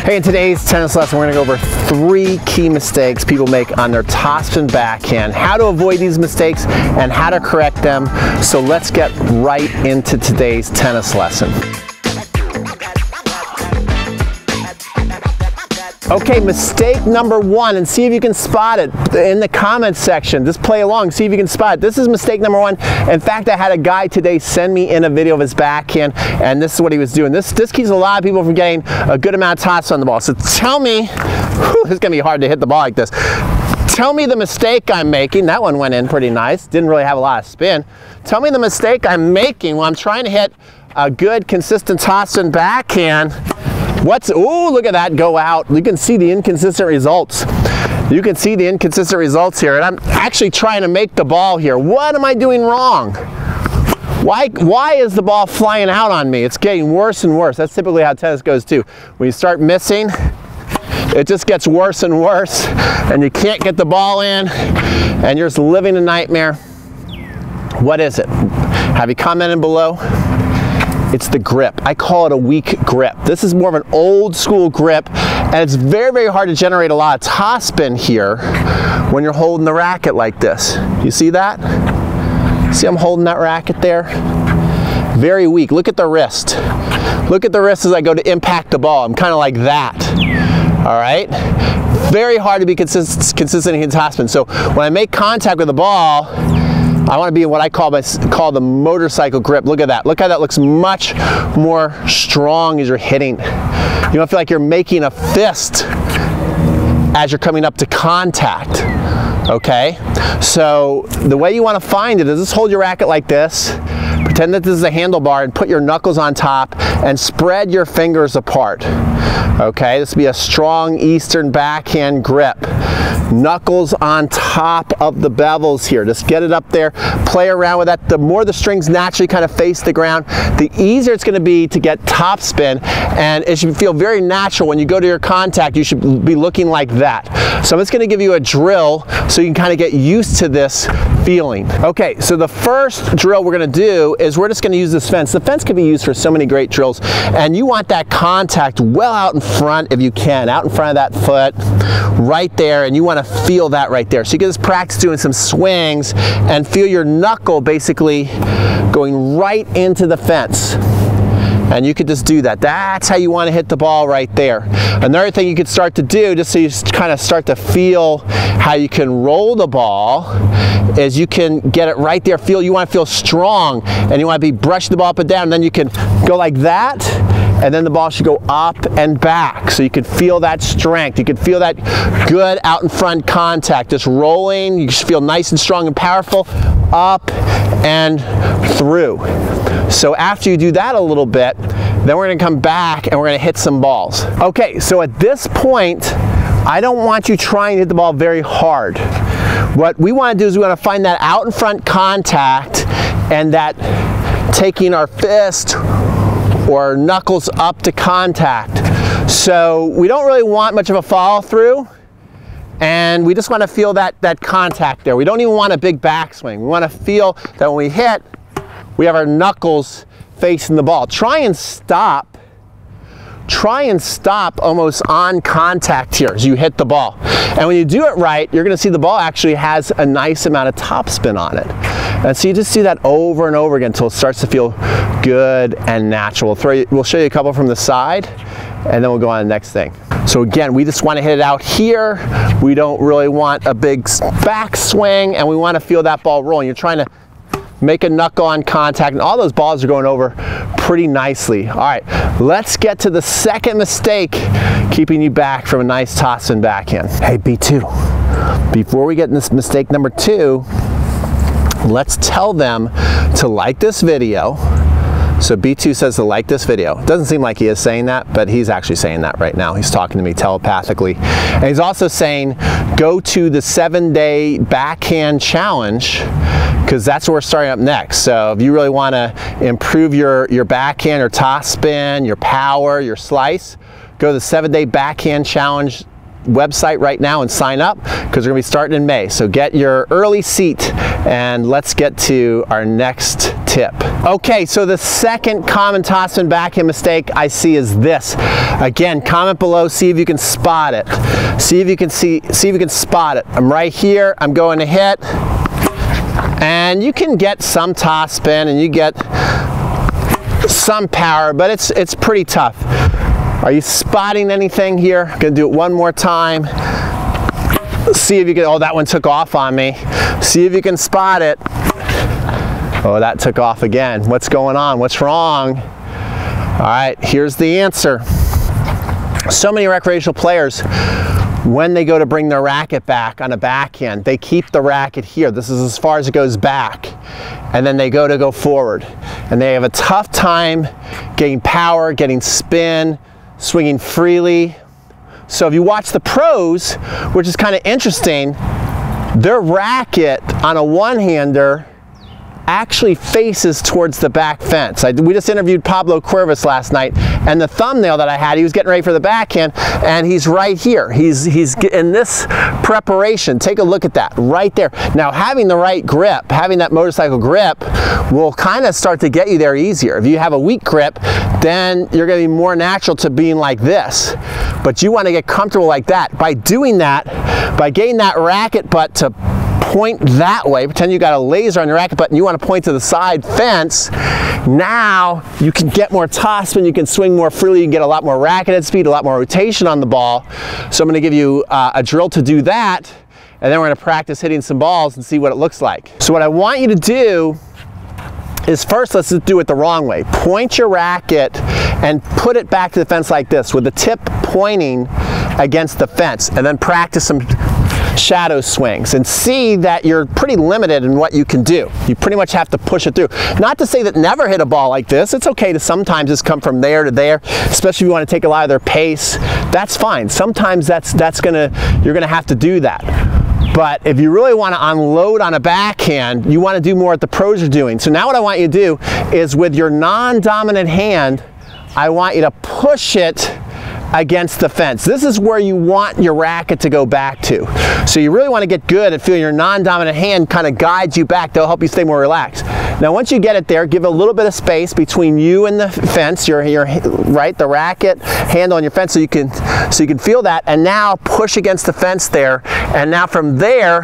Hey, in today's tennis lesson, we're going to go over 3 key mistakes people make on their topspin backhand, how to avoid these mistakes, and how to correct them. So let's get right into today's tennis lesson. Okay, mistake number 1, and see if you can spot it in the comments section. Just play along, see if you can spot it. This is mistake number 1. In fact, I had a guy today send me in a video of his backhand, and this is what he was doing. This keeps a lot of people from getting a good amount of toss on the ball. So tell me, it's gonna be hard to hit the ball like this. Tell me the mistake I'm making. That one went in pretty nice. Didn't really have a lot of spin. Tell me the mistake I'm making when I'm trying to hit a good, consistent topspin backhand. Oh, look at that go out. You can see the inconsistent results. You can see the inconsistent results here. And I'm actually trying to make the ball here. What am I doing wrong? Why is the ball flying out on me? It's getting worse and worse. That's typically how tennis goes too. When you start missing, it just gets worse and worse, and you can't get the ball in, and you're just living a nightmare. What is it? Have you commented below? It's the grip. I call it a weak grip. This is more of an old school grip, and it's very, very hard to generate a lot of topspin here when you're holding the racket like this. You see that? See I'm holding that racket there? Very weak. Look at the wrist. Look at the wrist as I go to impact the ball. I'm kind of like that. All right? Very hard to be consistent in topspin. So when I make contact with the ball, I want to be in what I call the motorcycle grip. Look at that. Look how that looks much more strong as you're hitting. You don't feel like you're making a fist as you're coming up to contact. Okay? So the way you want to find it is just hold your racket like this. Pretend that this is a handlebar and put your knuckles on top and spread your fingers apart. Okay? This will be a strong Eastern backhand grip. Knuckles on top of the bevels here. Just get it up there, play around with that. The more the strings naturally kind of face the ground, the easier it's going to be to get topspin, and it should feel very natural. When you go to your contact, you should be looking like that. So I'm just going to give you a drill so you can kind of get used to this feeling. Okay, so the first drill we're going to do is we're just going to use this fence. The fence can be used for so many great drills, and you want that contact well out in front if you can, out in front of that foot, right there, and you want to feel that right there. So you can just practice doing some swings and feel your knuckle basically going right into the fence. And you could just do that. That's how you want to hit the ball right there. Another thing you could start to do, just so you kind of start to feel how you can roll the ball, is you can get it right there. You want to feel strong, and you want to be brushing the ball up and down, and then you can go like that, and then the ball should go up and back. So you could feel that strength. You could feel that good out in front contact. Just rolling, you should feel nice and strong and powerful, up and through. So after you do that a little bit, then we're gonna come back and we're gonna hit some balls. Okay, so at this point, I don't want you trying to hit the ball very hard. What we wanna do is we wanna find that out in front contact and that taking our fist or knuckles up to contact. So we don't really want much of a follow through, and we just want to feel that contact there. We don't even want a big backswing. We want to feel that when we hit, we have our knuckles facing the ball. Try and stop almost on contact here as you hit the ball. And when you do it right, you're going to see the ball actually has a nice amount of topspin on it. And so you just do that over and over again until it starts to feel good and natural. We'll show you a couple from the side, and then we'll go on to the next thing. So again, we just want to hit it out here. We don't really want a big backswing, and we want to feel that ball rolling. You're trying to make a knuckle on contact, and all those balls are going over pretty nicely. All right, let's get to the second mistake keeping you back from a nice topspin backhand. Hey, B2, before we get in this mistake number 2, let's tell them to like this video. So B2 says to like this video. It doesn't seem like he is saying that, but he's actually saying that right now. He's talking to me telepathically. And he's also saying, go to the 7-day backhand challenge, because that's where we're starting up next. So if you really want to improve your backhand or topspin, your power, your slice, go to the 7-day backhand challenge website right now and sign up, because we're going to be starting in May. So get your early seat, and let's get to our next tip. Okay, so the second common topspin backhand mistake I see is this. Again, comment below, see if you can spot it. See if you can spot it. I'm right here, I'm going to hit, and you can get some topspin and you get some power, but it's pretty tough. Are you spotting anything here? I'm gonna do it one more time. See if you can, oh, that one took off on me. See if you can spot it. Oh, that took off again. What's going on? What's wrong? All right, here's the answer. So many recreational players, when they go to bring their racket back on a backhand, they keep the racket here. This is as far as it goes back. And then they go forward. And they have a tough time getting power, getting spin, swinging freely. So if you watch the pros, which is kind of interesting, their racket on a one-hander actually faces towards the back fence. We just interviewed Pablo Cuervas last night, and the thumbnail that I had, he was getting ready for the backhand, and he's right here. He's in this preparation. Take a look at that, right there. Now, having the right grip, having that motorcycle grip, will kind of start to get you there easier. If you have a weak grip, then you're going to be more natural to being like this. But you want to get comfortable like that. By doing that, by getting that racket butt to point that way, pretend you got a laser on your racket butt and you want to point to the side fence, now you can get more topspin, you can swing more freely, you can get a lot more racket head speed, a lot more rotation on the ball. So I'm going to give you a drill to do that, and then we're going to practice hitting some balls and see what it looks like. So what I want you to do is, first, let's just do it the wrong way. Point your racket and put it back to the fence like this, with the tip pointing against the fence, and then practice some shadow swings and see that you're pretty limited in what you can do. You pretty much have to push it through. Not to say that never hit a ball like this. It's okay to sometimes just come from there to there, especially if you want to take a lot of their pace. That's fine. Sometimes you're gonna have to do that. But if you really want to unload on a backhand, you want to do more what the pros are doing. So now what I want you to do is, with your non-dominant hand, I want you to push it against the fence. This is where you want your racket to go back to. So you really want to get good at feeling your non-dominant hand kind of guides you back. They'll help you stay more relaxed. Now once you get it there, give a little bit of space between you and the fence, your right, the racket handle on your fence, so you can feel that, and now push against the fence there, and now from there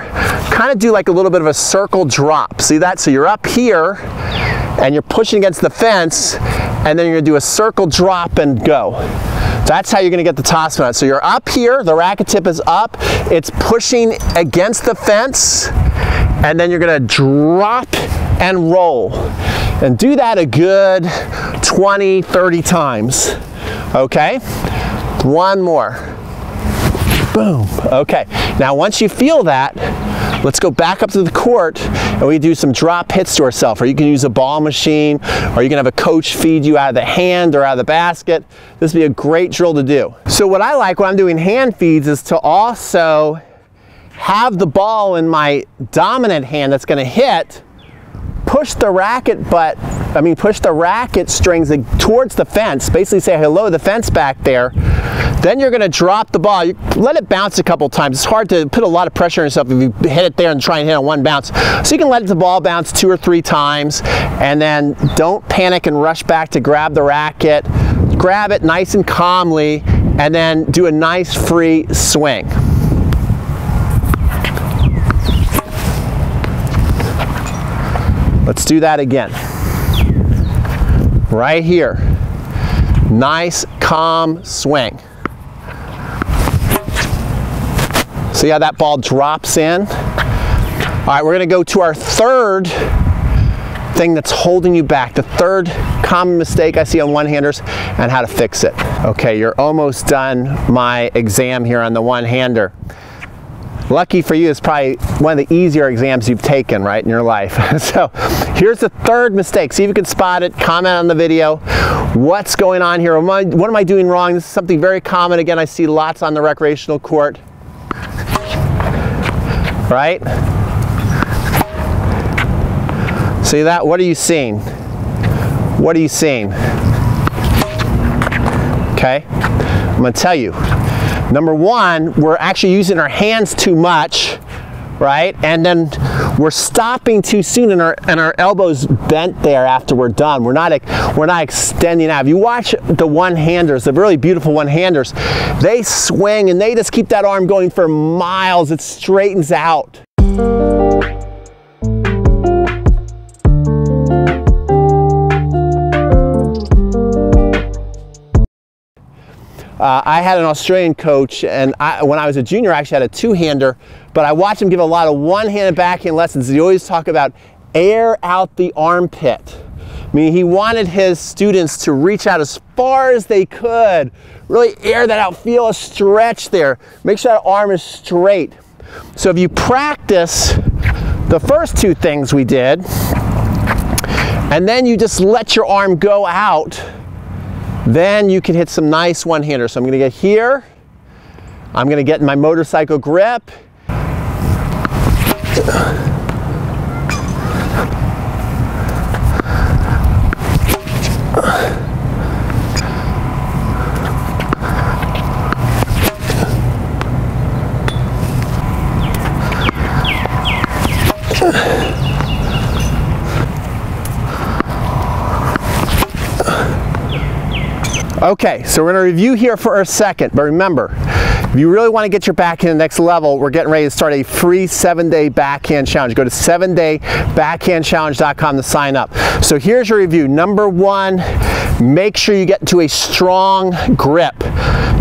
kind of do like a little bit of a circle drop. See that? So you're up here and you're pushing against the fence, and then you're going to do a circle drop and go. That's how you're going to get the topspin out. So you're up here, the racket tip is up, it's pushing against the fence, and then you're going to drop and roll. And do that a good 20, 30 times. Okay? One more. Boom. Okay. Now once you feel that, let's go back up to the court and we do some drop hits to ourselves. Or you can use a ball machine, or you can have a coach feed you out of the hand or out of the basket. This would be a great drill to do. So what I like when I'm doing hand feeds is to also have the ball in my dominant hand that's going to hit, push the racket strings towards the fence, basically say hello to the fence back there. Then you're going to drop the ball. You let it bounce a couple times. It's hard to put a lot of pressure on yourself if you hit it there and try and hit on one bounce. So you can let the ball bounce 2 or 3 times, and then don't panic and rush back to grab the racket. Grab it nice and calmly, and then do a nice free swing. Let's do that again. Right here. Nice, calm swing. See how that ball drops in? All right, we're going to go to our third thing that's holding you back. The third common mistake I see on one-handers and how to fix it. Okay, you're almost done my exam here on the one-hander. Lucky for you, it's probably one of the easier exams you've taken, right, in your life. So here's the third mistake. See if you can spot it, comment on the video. What's going on here? What am I doing wrong? This is something very common. Again, I see lots on the recreational court. Right? See that? What are you seeing? What are you seeing? Okay? I'm going to tell you. Number one, we're actually using our hands too much, right? And then we're stopping too soon, and our elbows bent there after we're done. We're not extending out. If you watch the one-handers, the really beautiful one-handers, they swing and they just keep that arm going for miles. It straightens out. I had an Australian coach, and when I was a junior, I actually had a two-hander, but I watched him give a lot of one-handed backhand lessons. He always talked about air out the armpit. I mean, he wanted his students to reach out as far as they could, really air that out, feel a stretch there, make sure that arm is straight. So if you practice the first two things we did, and then you just let your arm go out, then you can hit some nice one-handers. So I'm gonna get here, I'm gonna get in my motorcycle grip. Okay, so we're going to review here for a second, but remember, if you really want to get your backhand to the next level, we're getting ready to start a free 7-day backhand challenge. Go to 7daybachandchallenge.com to sign up. So here's your review. Number one, make sure you get to a strong grip.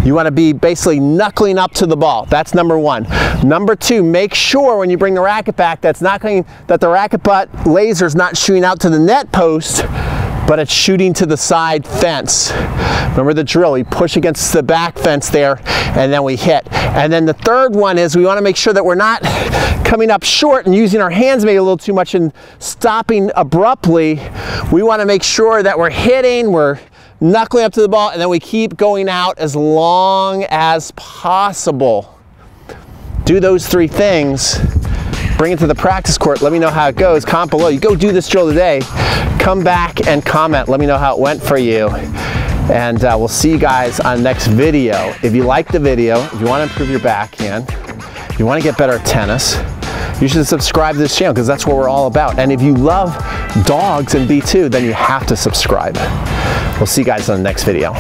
You want to be basically knuckling up to the ball. That's number one. Number two, make sure when you bring the racket back that the racket butt laser is not shooting out to the net post, but it's shooting to the side fence. Remember the drill, we push against the back fence there, and then we hit. And then the third one is we want to make sure that we're not coming up short and using our hands maybe a little too much and stopping abruptly. We want to make sure that we're hitting, we're knuckling up to the ball, and then we keep going out as long as possible. Do those three things. Bring it to the practice court. Let me know how it goes. Comment below. You go do this drill today. Come back and comment. Let me know how it went for you. And we'll see you guys on the next video. If you like the video, if you want to improve your backhand, if you want to get better at tennis, you should subscribe to this channel because that's what we're all about. And if you love dogs and B2, then you have to subscribe. We'll see you guys on the next video.